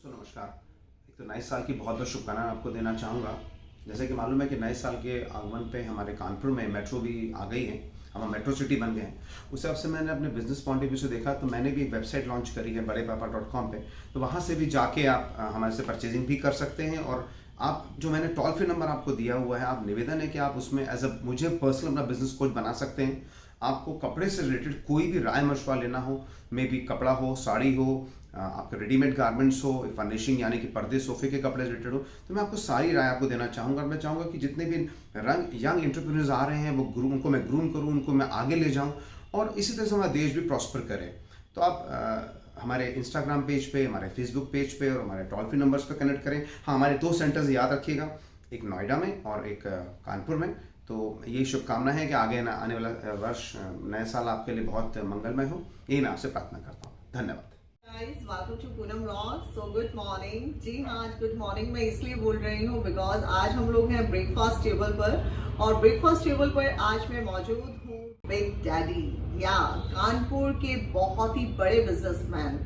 नमस्कार। एक तो नए साल की बहुत बहुत शुभकामनाएं आपको देना चाहूँगा। जैसे कि मालूम है कि नए साल के आगमन पे हमारे कानपुर में मेट्रो भी आ गई है, हम मेट्रो सिटी बन गए हैं। उस हिसाब से मैंने अपने बिजनेस पॉइंट ऑफ व्यू से देखा तो मैंने भी एक वेबसाइट लॉन्च करी है badepaapa.com पे, तो वहाँ से भी जाके आप हमारे से परचेजिंग भी कर सकते हैं। और आप जो मैंने टोल फ्री नंबर आपको दिया हुआ है, आप निवेदन है कि आप उसमें एज अ मुझे पर्सनल अपना बिजनेस कोच बना सकते हैं। आपको कपड़े से रिलेटेड कोई भी राय मशवरा लेना हो, मे भी कपड़ा हो, साड़ी हो, आपके रेडीमेड गारमेंट्स हो, फर्निशिंग यानी कि पर्दे सोफे के कपड़े रिलेटेड हो, तो मैं आपको सारी राय आपको देना चाहूँगा। और मैं चाहूँगा कि जितने भी यंग एंटरप्रेन्योर्स आ रहे हैं उनको मैं ग्रूम करूँ, उनको मैं आगे ले जाऊँ और इसी तरह से हमारा देश भी प्रॉस्पर करे। तो आप हमारे इंस्टाग्राम पेज पे, हमारे फेसबुक पेज पे और हमारे टोल फ्री नंबर्स पे कनेक्ट करें। हाँ, हमारे 2 सेंटर्स याद रखिएगा, एक नोएडा में और एक कानपुर में। तो यही शुभकामना है कि आगे आने वाला वर्ष, नए साल आपके लिए बहुत मंगलमय हो, यही मैं आपसे प्रार्थना करता हूँ। धन्यवाद। Guys, welcome to Poonam vlog. So good morning ji. हाँ, आज गुड मॉर्निंग मैं इसलिए बोल रही हूँ बिकॉज आज हम लोग हैं ब्रेकफास्ट टेबल पर, और ब्रेकफास्ट टेबल पर आज मैं मौजूद हूँ बिग डैडी, या कानपुर के बहुत ही बड़े बिजनेसमैन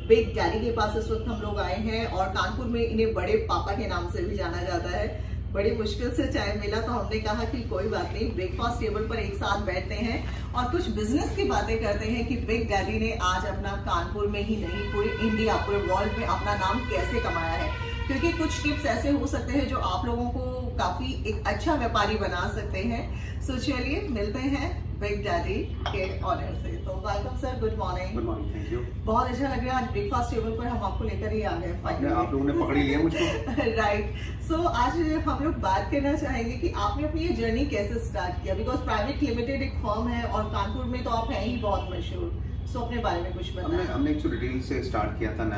बिग डैडी के पास इस वक्त हम लोग आए हैं। और कानपुर में इन्हें बड़े पापा के नाम से भी जाना जाता है। बड़ी मुश्किल से चाय मिला तो हमने कहा कि कोई बात नहीं, ब्रेकफास्ट टेबल पर एक साथ बैठते हैं और कुछ बिजनेस की बातें करते हैं कि बिग डैडी ने आज अपना कानपुर में ही नहीं पूरे इंडिया, पूरे वर्ल्ड में अपना नाम कैसे कमाया है। क्योंकि कुछ टिप्स ऐसे हो सकते हैं जो आप लोगों को काफी एक अच्छा व्यापारी बना सकते हैं। सो चलिए मिलते हैं बिग डैडी के ऑनर से। तो welcome sir, good morning. Good morning, thank you. बहुत अच्छा लग रहा है आज ब्रेकफास्ट टेबल पर हम आपको लेकर ही आ गए फाइनली। आप लोगों ने पकड़ लिया मुझको। राइट। सो आज हम लोग बात करना चाहेंगे कि आपने अपनी ये जर्नी कैसे स्टार्ट किया, बिकॉज प्राइवेट लिमिटेड एक फर्म है और कानपुर में तो आप हैं ही बहुत मशहूर। सो अपने बारे में कुछ बताएं। हमने एक रिटेल से स्टार्ट किया था ना,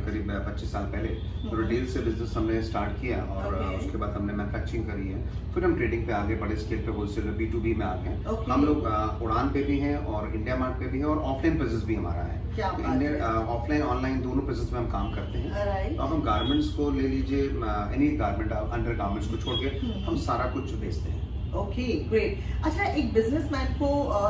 करीब 25 साल पहले। तो रिटेल से बिजनेस हमने स्टार्ट किया और उसके बाद हमने मैन्युफैक्चरिंग करी है, फिर हम ट्रेडिंग पे आगे बड़े स्केल पे होलसेल B2B में आ गए। हम लोग उड़ान पे भी हैं और इंडिया मार्ट पे भी है और ऑफलाइन बिजनेस भी हमारा है। ऑफलाइन ऑनलाइन दोनों बिजनेस में हम काम करते हैं। तो अब हम गारमेंट्स को ले लीजिए, एनी गारमेंट, अंडर गारमेंट्स को छोड़ के हम सारा कुछ बेचते हैं। Okay, great. अच्छा, एक बिजनेसमैन को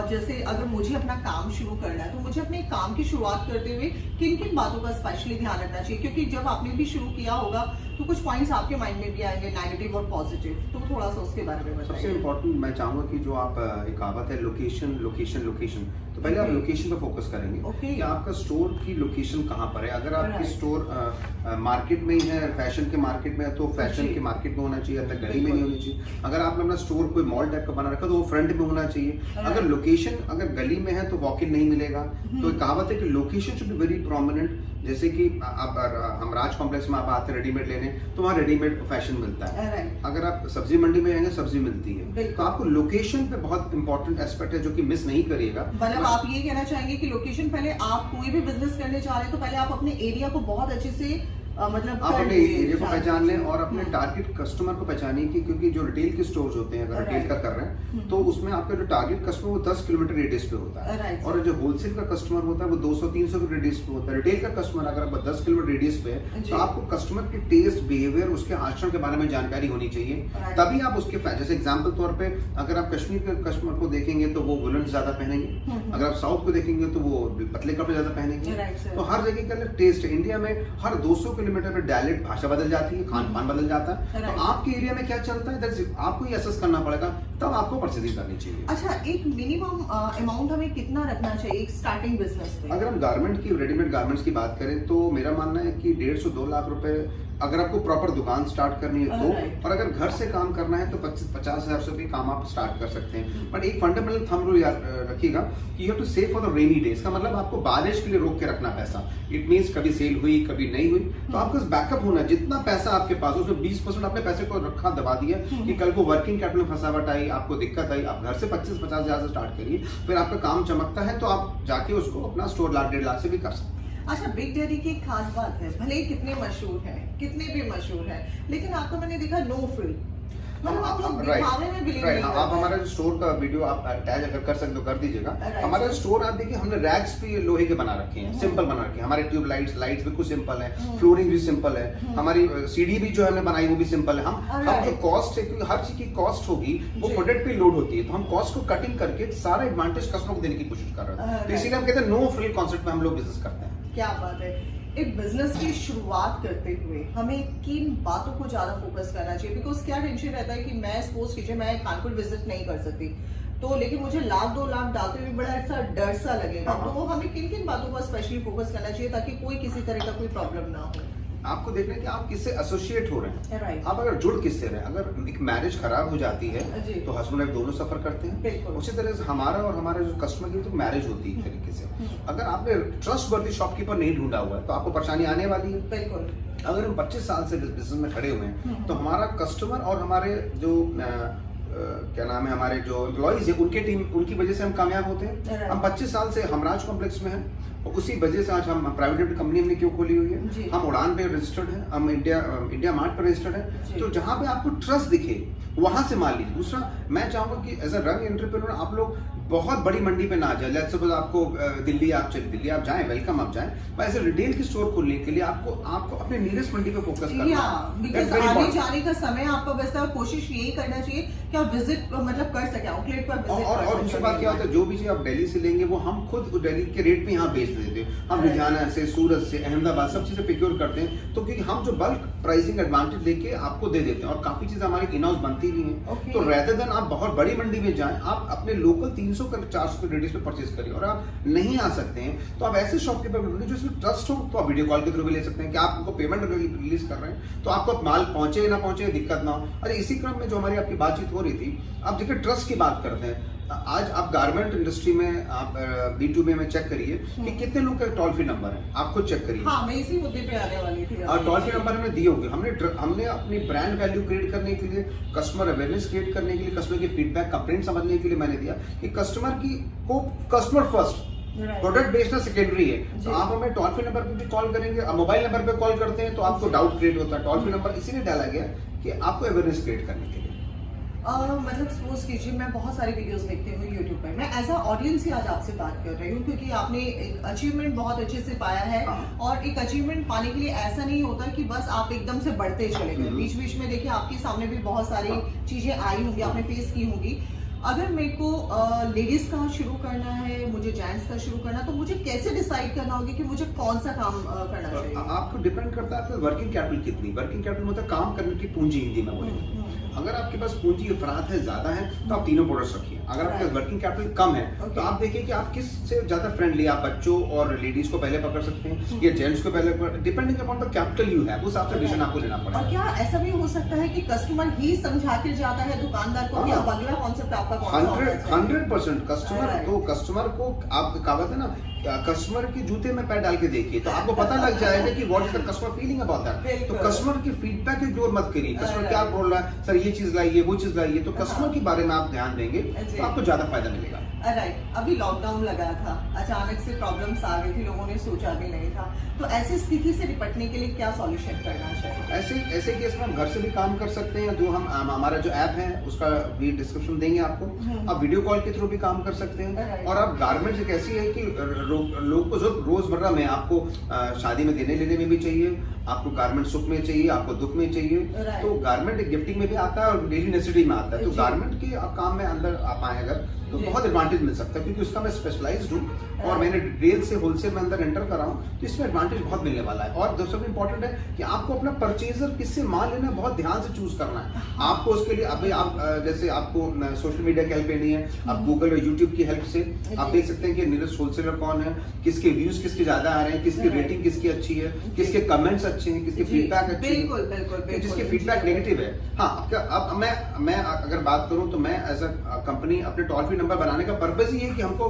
जैसे अगर मुझे अपना काम शुरू करना है तो मुझे अपने काम की शुरुआत करते हुए किन किन बातों का स्पेशली ध्यान रखना चाहिए? क्योंकि जब आपने भी शुरू किया होगा तो कुछ पॉइंट्स आपके माइंड में भी आएंगे, नेगेटिव और पॉजिटिव, तो थोड़ा सा उसके बारे में बताइए। सबसे इम्पोर्टेंट मैं चाहूँगा कि जो आप एक कहावत है लोकेशन लोकेशन लोकेशन, तो पहले आप लोकेशन पे फोकस करेंगे कि आपका स्टोर की लोकेशन कहाँ पर है। अगर आपकी स्टोर मार्केट में ही है, फैशन के मार्केट में है, तो फैशन के मार्केट में होना चाहिए, अपने गली में नहीं होनी चाहिए। अगर आपने अपना स्टोर कोई मॉल टाइप का बना रखा तो वो फ्रंट में होना चाहिए। अगर लोकेशन अगर गली में है तो वॉक इन नहीं मिलेगा। तो एक कहावत है कि location should be very prominent. जैसे कि आप हम राज कॉम्प्लेक्स में आप आते हैं रेडीमेड लेने, तो वहाँ रेडीमेड फैशन मिलता है। अगर आप सब्जी मंडी में जाएंगे सब्जी मिलती है। तो आपको लोकेशन पे बहुत इंपॉर्टेंट एस्पेक्ट है जो कि मिस नहीं करिएगा। मतलब आप ये कहना चाहेंगे कि लोकेशन, पहले आप कोई भी बिजनेस करने जा रहे हैं तो पहले आप अपने एरिया को बहुत अच्छे से मतलब आप अपने एरिया को पहचान लें और अपने टारगेट कस्टमर को पहचानिए कि क्योंकि जो रिटेल के स्टोर्स होते हैं, अगर रिटेल का कर रहे हैं तो उसमें आपका जो टारगेट कस्टमर वो 10 किलोमीटर रेडियस पे होता है और जो होलसेल का कस्टमर होता है वो 200-300 के रेडियस पे होता है। रिटेल का कस्टमर अगर आपका 10 किलोमीटर रेडियस पे है तो आपको कस्टमर के टेस्ट, बिहेवियर, उसके आचरण के बारे में जानकारी होनी चाहिए, तभी आप उसके जैसे एग्जाम्पल तौर पे अगर आप कश्मीर के कस्टमर को देखेंगे तो वो वुलन ज्यादा पहनेंगे, अगर आप साउथ को देखेंगे तो वो पतले कपड़े ज्यादा पहनेंगे। तो हर जगह का टेस्ट है। इंडिया में हर 200 किलोमीटर पे डायलेक्ट भाषा बदल जाती है, खान पान बदल जाता है। तो आपके एरिया में क्या चलता है आपको ये असेस करना पड़ेगा, तब आपको परचेजिंग करनी चाहिए। अच्छा, एक मिनिमम अमाउंट हमें कितना रखना चाहिए एक स्टार्टिंग बिजनेस पे? अगर हम गारमेंट की, रेडीमेड गारमेंट्स की बात करें तो मेरा मानना है कि 1.5 से 2 लाख रुपए अगर आपको प्रॉपर दुकान स्टार्ट करनी है तो, और अगर घर से काम करना है तो 25-50 हजार से भी काम आप स्टार्ट कर सकते हैं। बट एक फंडामेंटल थंब रूल याद रखिएगा कि you have to save for the rainy days. का मतलब आपको बारिश के लिए रोक के रखना पैसा। इट मींस कभी सेल हुई कभी नहीं हुई तो आपका बैकअप होना, जितना पैसा आपके पास उसमें 20% अपने पैसे को रखा दबा दिया कि कल को वर्किंग कैपिटल में फंसावट आई, आपको दिक्कत आई, आप घर से 25-50 हजार से स्टार्ट करिए, फिर आपका काम चमकता है तो आप जाके उसको अपना स्टोर 1.5 लाख से भी कर सकते हैं। अच्छा, बिग डैडी की एक खास बात है, भले ही कितने मशहूर हैं, कितने भी मशहूर हैं, लेकिन आपको मैंने देखा नो फ्रिल, मतलब आप लोग दिखावे में बिलीव नहीं करते। आप हमारा जो स्टोर का वीडियो आप अटैच अगर कर सकते हो कर दीजिएगा। हमारा स्टोर आप देखिए, हमने रैक्स भी लोहे के बना रखे हैं, सिंपल बना रखे हैं। हमारे ट्यूब लाइट्स बिल्कुल सिंपल है, फ्लोरिंग भी सिंपल है, हमारी सीढ़ी भी जो हमने बनाई वो भी सिंपल है। हम जो कॉस्ट है, क्योंकि हर चीज की कॉस्ट होगी वो प्रोडक्ट पे लोड होती है, तो हम कॉस्ट को कटिंग करके सारा एडवांटेज कस्टमर को देने की कोशिश कर रहे हैं। तो इसीलिए हम कहते हैं नो फ्रिल कॉन्सेप्ट में हम लोग बिजनेस करते हैं। क्या बात है। एक बिजनेस की शुरुआत करते हुए हमें किन बातों को ज्यादा फोकस करना चाहिए? बिकॉज क्या टेंशन रहता है कि मैं सपोज कीजिए मैं कानपुर विजिट नहीं कर सकती, तो लेकिन मुझे लाख 2 लाख डालते हुए बड़ा ऐसा डर सा लगेगा, तो हमें किन किन बातों पर स्पेशली फोकस करना चाहिए ताकि कोई किसी तरह का कोई प्रॉब्लम ना हो? आपको देखना है कि आप किससे एसोसिएट हो रहे हैं। राइट। आप अगर जुड़ किससे रहे हैं, अगर एक मैरिज खराब हो जाती है जी। तो हस्बैंड वाइफ दोनों सफर करते हैं। बिल्कुल। उसी तरह से हमारा और हमारे जो कस्टमर की तो मैरिज होती है एक तरीके से। अगर आपने ट्रस्ट वर्दी शॉपकीपर नहीं ढूंढा हुआ है तो आपको परेशानी आने वाली है। बिल्कुल। अगर हम 25 साल से बिजनेस में खड़े हुए हैं तो हमारा कस्टमर और हमारे जो क्या नाम है, हमारे जो एम्प्लॉइज है उनके टीम, उनकी वजह से हम कामयाब होते हैं। हम 25 साल से हमराज कॉम्प्लेक्स में हैं और उसी वजह से आज हम प्राइवेट लिमिटेड कंपनी हमने क्यों खोली हुई है। हम उड़ान पे रजिस्टर्ड हैं, हम इंडिया मार्ट पर रजिस्टर्ड है। तो जहाँ पे आपको ट्रस्ट दिखे वहां से मान लीजिए। दूसरा, मैं चाहूंगा कि एज अ रंग एंटरप्रेन्योर आप लोग बहुत बड़ी मंडी पे ना जाए। लेट्स सपोज आपको दिल्ली आप जाएं, वेलकम, आप जाएं, पर ऐसे रिटेल की स्टोर खोलने के लिए आपको अपने नियरेस्ट मंडी पे फोकस करना है। बिकॉज़ आने जाने का समय आपका बचता है, कोशिश यही करना चाहिए कि आप विजिट मतलब कर सके, आउटलेट पर विजिट कर सके। और दूसरी बात क्या होता है, जो भी चीज आप दिल्ली से लेंगे वो हम खुद दिल्ली के रेट पे यहाँ बेच देते हैं। हम लुधियाना से, सूरत से, अहमदाबाद सब चीजें प्रोक्योर करते हैं, तो क्योंकि हम जो बल्क प्राइसिंग एडवांटेज लेके आपको दे देते हैं और काफी चीजें हमारी इन हाउस बनती भी हैं। तो रेदर देन आप बहुत बड़ी मंडी में जाएं, आप अपने लोकल 300 का 400 रेडियस पे परचेज करिए। और आप नहीं आ सकते हैं तो आप ऐसे शॉपकीपर ढूंढिए जो इसमें ट्रस्ट हो। तो आप वीडियो कॉल के थ्रू भी ले सकते हैं कि आप उनको पेमेंट रिलीज कर रहे हैं तो आपको माल पहुंचे ना पहुंचे दिक्कत ना हो। अरे इसी क्रम में जो हमारी आपकी बातचीत हो रही थी, आप देखिए ट्रस्ट की बात करते हैं। आज आप गारमेंट इंडस्ट्री में आप B2B में चेक करिए कि कितने लोग का टोल फ्री नंबर है, आप खुद चेक करिए। हाँ, मैं इसी मुद्दे पे आने वाली थी। और टोल फ्री नंबर हमने दिए होंगे। हमने अपनी ब्रांड वैल्यू क्रिएट करने के लिए, कस्टमर अवेयरनेस क्रिएट करने के लिए, कस्टमर की फीडबैक कंप्लेंट समझने के लिए मैंने दिया कि कस्टमर फर्स्ट, प्रोडक्ट बेचना सेकेंडरी है। तो आप हमें टोल फ्री नंबर पे भी कॉल करेंगे, मोबाइल नंबर पे कॉल करते हैं तो आपको डाउट क्रिएट होता है। टोल फ्री नंबर इसीलिए डाला गया कि आपको अवेयरनेस क्रिएट करने के लिए। मतलब सपोज कीजिए मैं बहुत सारी वीडियोस देखती हूँ यूट्यूब पर, मैं एज अ ऑडियंस ही आज आपसे बात कर रही हूँ क्योंकि आपने एक अचीवमेंट बहुत अच्छे से पाया है। और एक अचीवमेंट पाने के लिए ऐसा नहीं होता कि बस आप एकदम से बढ़ते चले गए। बीच बीच में देखिए आपके सामने भी बहुत सारी चीजें आई होंगी, आपने फेस की होंगी। अगर मेरे को लेडीज का शुरू करना है, मुझे जेंट्स का शुरू करना, तो मुझे कैसे डिसाइड करना होगा कि मुझे कौन सा काम करना चाहिए? आपको डिपेंड करता है आपकी वर्किंग कैपिटल कितनी। वर्किंग कैपिटल मतलब काम करने की पूंजी, हिंदी में बोलेंगे। अगर आपके पास पूंजी अफराद है, ज्यादा है, तो आप तीनों प्रोडक्ट्स रखिए। अगर आपके वर्किंग कैपिटल कम है तो आप देखिए कि आप किससे ज्यादा फ्रेंडली, आप बच्चों और लेडीज को पहले पकड़ सकते हैं या जेंट्स को पहले, depending upon the capital you है, उस हिसाब से डिसीजन आपको लेना पड़ेगा। और क्या ऐसा भी हो सकता है कि कस्टमर ही समझा के जाता है दुकानदार को कि अब अगला कॉन्सेप्ट आपका कौन सा होगा? 100% कस्टमर को आप कहावत है ना, कस्टमर के जूते में पैर डाल के देखिए तो आपको पता लग जाएगा कि what is the customer feeling about that. तो कस्टमर की फीडबैक इग्नोर मत करिए। कस्टमर क्या बोल रहा है, सर ये चीज लाइए, वो चीज लाइए, तो कस्टमर के बारे में आप ध्यान देंगे तो आपको ज्यादा फायदा मिलेगा। राइट। अभी लॉकडाउन लगा था, अचानक से प्रॉब्लम्स आ गई थी, लोगों ने सोचा भी नहीं था, तो ऐसी स्थिति से निपटने के लिए क्या सॉल्यूशन करना चाहिए? ऐसे केस में हम घर से भी काम कर सकते हैं। जो हम हमारा जो ऐप है उसका भी डिस्क्रिप्शन देंगे आपको। आप वीडियो कॉल के थ्रू भी काम कर सकते हैं। और आप गारमेंट्स एक ऐसी है कि लोग को रोजमर्रा में आपको शादी में देने लेने में भी चाहिए, आपको गारमेंट सुख में चाहिए, आपको दुख में चाहिए। तो गारमेंट गिफ्टिंग में भी आता है और डेली नेसेसिटी में आता है। तो गारमेंट के काम में अंदर आप आए अगर तो बहुत एडवांटेज मिल सकता है क्योंकि उसका मैं स्पेशलाइज्ड हूँ और मैंने रिटेल से होलसेल में अंदर एंटर करा हूँ, तो इसमें एडवांटेज बहुत मिलने वाला है। और सबसे इंपॉर्टेंट है कि आपको अपना परचेजर किससे माल लेना है बहुत ध्यान से चूज करना है। आपको उसके लिए अभी आप जैसे आपको सोशल मीडिया की हेल्प लेनी है, आप गूगल और यूट्यूब की हेल्प से आप देख सकते हैं कि नियरेस्ट होलसेलर कौन है, किसके व्यूज किसके ज्यादा आ रहे हैं, किसकी रेटिंग किसकी अच्छी है, किसके कमेंट्स अच्छे हैं, किसके फीडबैक अच्छे हैं, जिसके फीडबैक नेगेटिव है। हाँ, अब मैं अगर बात करूं तो मैं एज अ कंपनी अपने टोल फ्री नंबर बनाने का पर्पस ही है कि हमको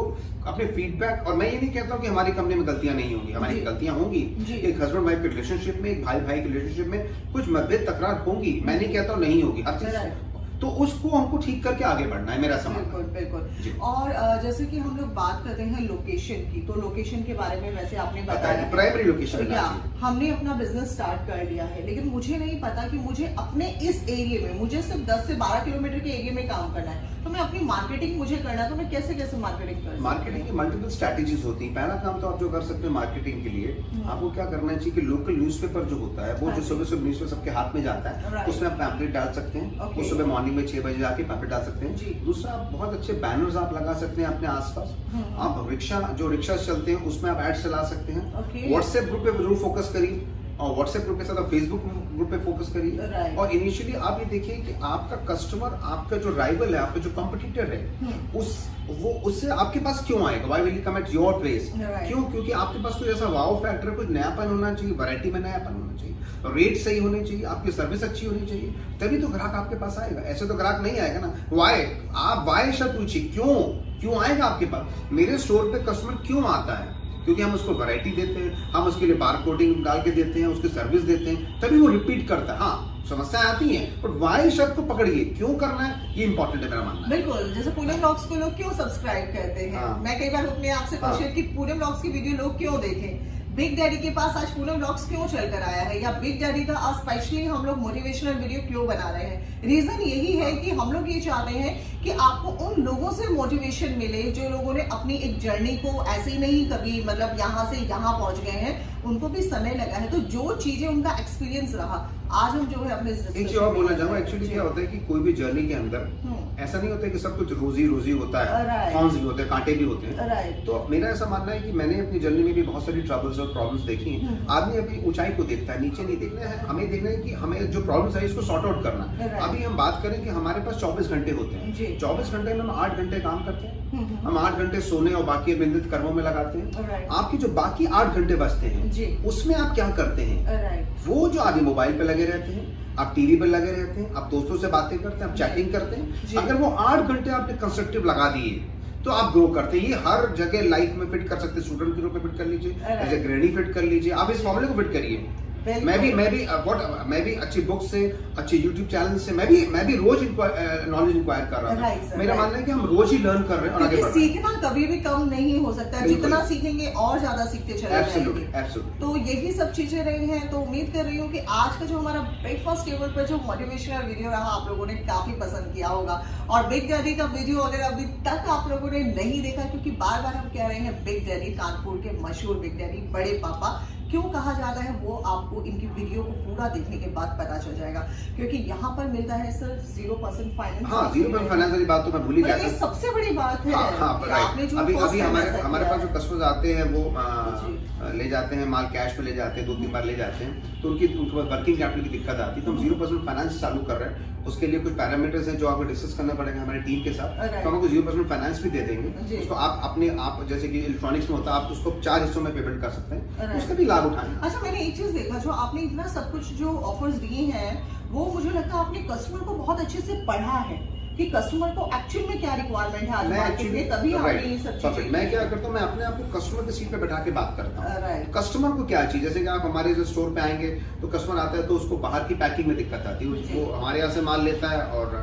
अपने फीडबैक, और मैं ये नहीं कहता हूं कि हमारी कंपनी में गलतियां नहीं होंगी, हमारी गलतियां होंगी। एक हस्बैंड वाइफ के रिलेशनशिप में, एक भाई भाई के रिलेशनशिप में कुछ मतभेद तकरार होंगी, मैं नहीं कहता हूं नहीं होगी, हर चीज तो उसको हमको ठीक करके आगे बढ़ना है, मेरा समझ। बिल्कुल। और जैसे कि हम लोग बात करते हैं लोकेशन की, तो लोकेशन के बारे में वैसे आपने बताया प्राइमरी लोकेशन क्या हमने अपना बिजनेस स्टार्ट कर लिया है, लेकिन मुझे नहीं पता कि मुझे अपने इस एरिया में, मुझे सिर्फ 10 से 12 किलोमीटर के एरिया में काम करना है, तो मैं अपनी मार्केटिंग मुझे करना है, तो मैं कैसे मार्केटिंग कर? मार्केटिंग की मल्टीपल स्ट्रैटेजीज होती है। पहला काम तो आप जो कर सकते हैं मार्केटिंग के लिए, आपको क्या करना चाहिए कि लोकल न्यूज़पेपर जो होता है वो जो सुबह न्यूज़पेपर सबके हाथ में जाता है, उसमें आप पैम्पलेट डाल सकते हैं। वो सुबह मॉर्निंग में 6 बजे जाके पैम्पलेट डाल सकते जी। हैं। दूसरा, आप बहुत अच्छे बैनर्स आप लगा सकते हैं अपने आसपास। आप रिक्शा चलते हैं उसमें आप एड्स चला सकते हैं। Okay. व्हाट्सएप ग्रुप पे जरूर फोकस करिए, और व्हाट्सएप ग्रुप के साथ आप फेसबुक ग्रुप पे फोकस करिए। Right. और इनिशियली आप ये देखिए कि आपका कस्टमर, आपका जो राइवल है, आपका जो कॉम्पिटिटर है, उससे आपके पास क्यों आएगा? Why will he come at your place? Right. क्यों? क्योंकि आपके पास कुछ ऐसा वाओ फैक्टर, कुछ नयापन होना चाहिए, वैरायटी में नयापन होना चाहिए, रेट सही होने चाहिए, आपकी सर्विस अच्छी होनी चाहिए, तभी तो ग्राहक आपके पास आएगा। ऐसे तो ग्राहक नहीं आएगा ना। व्हाई, आप व्हाई शब्द पूछिए, क्यों आएगा आपके पास? मेरे स्टोर पे कस्टमर क्यों आता है? क्योंकि हम उसको वैरायटी देते हैं, हम उसके लिए बार कोडिंग डाल के देते हैं, उसकी सर्विस देते हैं, तभी वो रिपीट करता है। हाँ, समस्याएं आती हैं, बट वाई शब्द को पकड़िए, क्यों करना है, ये इंपॉर्टेंट है मेरा मानना है। बिल्कुल, जैसे पूनम व्लॉग्स को लोग क्यों सब्सक्राइब करते हैं? हाँ। मैं कई बार अपने आप से पूछती हूँ कि पूनम व्लॉग्स की वीडियो लोग क्यों देखें? बिग डैडी के पास आज पूनम व्लॉग्स क्यों चल कर आया है, या बिग डैडी का स्पेशली हम लोग मोटिवेशनल वीडियो क्यों बना रहे हैं? रीजन यही है कि हम लोग ये चाहते हैं कि आपको उन लोगों से मोटिवेशन मिले जो लोगों ने अपनी एक जर्नी को ऐसे ही नहीं कभी मतलब यहाँ से यहाँ पहुंच गए हैं, उनको भी समय लगा है, तो जो चीजें उनका एक्सपीरियंस रहा, आज हम जो है अपने एक चीज और बोलना चाहूंगा। एक्चुअली क्या होता है कि कोई भी जर्नी के अंदर ऐसा नहीं होता है कि सब कुछ रोजी रोजी होता है, Right. कॉन्स भी होते हैं, कांटे भी होते हैं। राइट। तो मेरा ऐसा मानना है कि मैंने अपनी जर्नी में भी बहुत सारी ट्रबल्स और प्रॉब्लम्स देखी हैं। आदमी अभी ऊंचाई को देखता है, नीचे नहीं देखना है। हमें देखना है कि हमें जो प्रॉब्लम्स है इसको सॉर्ट आउट करना है। Right. अभी हम बात करें कि हमारे पास 24 घंटे होते हैं। जी। 24 घंटे में हम 8 घंटे काम करते हैं, हम 8 घंटे सोने और बाकी निंदित कर्मों में लगाते हैं। Right. आपकी जो बाकी 8 घंटे बचते हैं, जी। उसमें आप क्या करते हैं? राइट। वो जो आदमी मोबाइल पे लगे रहते हैं, आप टीवी पर लगे रहते हैं, आप दोस्तों से बातें करते हैं, आप चैटिंग करते हैं, जी। अगर वो 8 घंटे आपने कंस्ट्रक्टिव लगा दिए तो आप ग्रो करते हैं। ये हर जगह लाइफ में फिट कर सकते हैं। स्टूडेंट के रूप में फिट कर लीजिए, Right. एज ए गृहिणी फिट कर लीजिए, आप इस फॉर्मूले को फिट करिए। मैं भी अच्छी बुक से, अच्छे यूट्यूब चैनल से मैं भी रोज नॉलेज इंक्वायर कर रहा Right, हूँ। sir, मेरा right. मानना है कि हम रोज ही लर्न कर रहे हैं और आगे क्योंकि बढ़ रहे हैं। सीखना कभी भी कम नहीं हो सकता, बिल्कुल। जितना सीखेंगे और ज्यादा सीखते चले जाएंगे। एब्सोल्युटली। तो यही सब चीजें रही हैं। तो उम्मीद कर रही हूँ कि आज का जो हमारा ब्रेकफास्ट टेबल पर जो मोटिवेशनल वीडियो रहा आप लोगों ने काफी पसंद किया होगा। और बिग डैडी का वीडियो अगर अभी तक आप लोगों ने नहीं देखा, क्योंकि बार बार हम कह रहे हैं बिग डैडी, कानपुर के मशहूर बिग डैडी, बड़े पापा क्यों कहा जाता है, वो आपको इनकी वीडियो को पूरा देखने के बाद पता चल जाएगा। क्योंकि यहाँ पर मिलता है सर 0% फाइनेंस। हाँ, 0% फाइनेंस वाली बात तो मैं भूल ही गया ये था। सबसे बड़ी बात है। हाँ, कि राइट। आपने जो अभी first time ऐसा हमारे किया पास जो है। कस्टमर्स आते हैं वो जी। ले जाते हैं माल, कैश पे ले जाते हैं, 2-3 बार ले जाते हैं, तो उनके वर्किंग कैपिटल की दिक्कत आती है। तो हम 0% फाइनेंस चालू कर रहे हैं। उसके लिए कुछ पैरामीटर्स हैं जो आपको डिस्कस करना पड़ेगा हमारी टीम के साथ। Right. तो हम आपको 0% फाइनेंस भी दे जी। देंगे। उसको आप जैसे कि इलेक्ट्रॉनिक्स में होता है, आप उसको 4 हिस्सों में पेमेंट कर सकते हैं, Right. उसका भी लाभ उठाएं। अच्छा, मैंने एक चीज देखा, जो आपने इतना सब कुछ जो ऑफर्स दिए हैं, वो मुझे लगता है आपने कस्टमर को बहुत अच्छे से पढ़ा है कि कस्टमर को एक्चुअल में क्या रिक्वायरमेंट है आज मार्केट में, तभी आपने ये सब चीजें। मैं क्या करता हूँ, मैं अपने आप को कस्टमर के सीट पे बैठा के बात करता हूँ। राइट। कस्टमर को क्या चाहिए, जैसे कि आप हमारे स्टोर पे आएंगे तो कस्टमर आता है तो उसको बाहर की पैकिंग में दिक्कत आती है, जी। वो हमारे यहाँ से माल लेता है और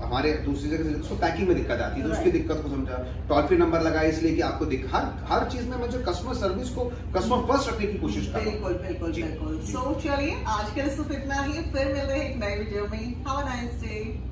हमारे दूसरी जगह से उसको पैकिंग में दिक्कत आती है, तो उसकी Right. दिक्कत को समझा, टोल फ्री नंबर लगाया इसलिए कि आपको हर चीज में मुझे कस्टमर सर्विस को कस्टमर फर्स्ट रखने की कोशिश कर रहा हूँ। बिल्कुल बिल्कुल जी, बिल्कुल। जी। सो चलिए, आज के लिए सिर्फ इतना ही, फिर मिल रहे हैं एक नए वीडियो में। Have a nice day.